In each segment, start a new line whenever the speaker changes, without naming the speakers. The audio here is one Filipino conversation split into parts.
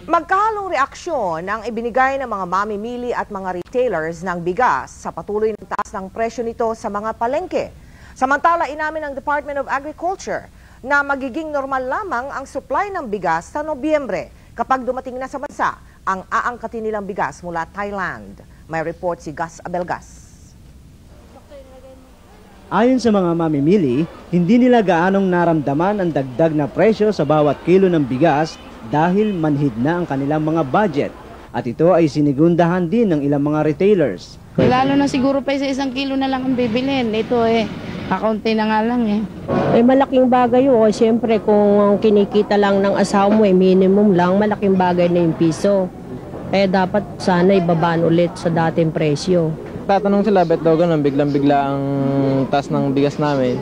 Magkahalong reaksyon ang ibinigay ng mga mamimili at mga retailers ng bigas sa patuloy ng taas ng presyo nito sa mga palengke. Samantala, inamin ng Department of Agriculture na magiging normal lamang ang supply ng bigas sa Nobyembre kapag dumating na sa bansa ang aangkatin nilang bigas mula Thailand. May report si Gus Abelgas.
Ayon sa mga mamimili, hindi nila gaanong naramdaman ang dagdag na presyo sa bawat kilo ng bigas dahil manhid na ang kanilang mga budget. At ito ay sinigundahan din ng ilang mga retailers.
Lalo na siguro pa sa 1 kilo na lang ang bibilin. Ito kakaunti na nga lang
malaking bagay yun. Siyempre kung kinikita lang ng asawa mo minimum lang, malaking bagay na yung piso. Dapat sana ibabaan ulit sa dating presyo.
Tatanong sila, bet daw ganun, biglang-bigla ang taas ng bigas namin.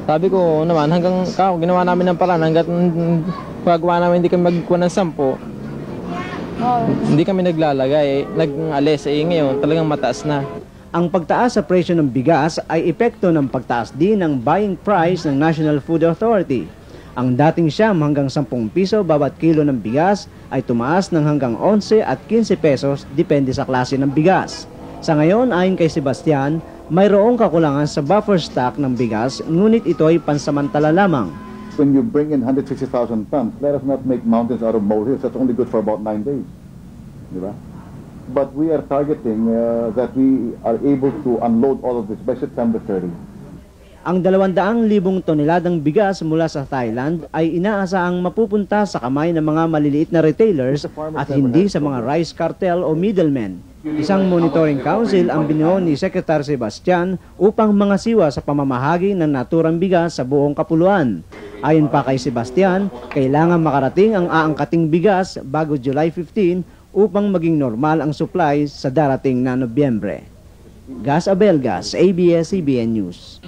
Sabi ko naman, hanggang ginawa namin ng paraan, hanggat paggawa namin hindi kami magkuha ng 10, hindi kami naglalagay, nag-alis. Ngayon talagang mataas na.
Ang pagtaas sa presyo ng bigas ay epekto ng pagtaas din ng buying price ng National Food Authority. Ang dating siyam hanggang 10 piso bawat kilo ng bigas ay tumaas ng hanggang 11 at 15 pesos depende sa klase ng bigas. Sa ngayon, ayon kay Sebastian, mayroong kakulangan sa buffer stock ng bigas, ngunit ito ay pansamantala lamang.
When you bring in 160,000 tons, let us not make mountains out of molehills. That's only good for about 9 days. Diba? But we are targeting that we are able to unload all of this by September 30.
Ang 200,000 toneladang bigas mula sa Thailand ay inaasahang mapupunta sa kamay ng mga maliliit na retailers at hindi sa mga rice cartel o middlemen. Isang monitoring council ang binuo ni Secretary Sebastian upang mangasiwa sa pamamahagi ng naturang bigas sa buong kapuluan. Ayon pa kay Sebastian, kailangan makarating ang aangkating bigas bago July 15 upang maging normal ang supply sa darating na Nobyembre. Gus Abelgas, ABS-CBN News.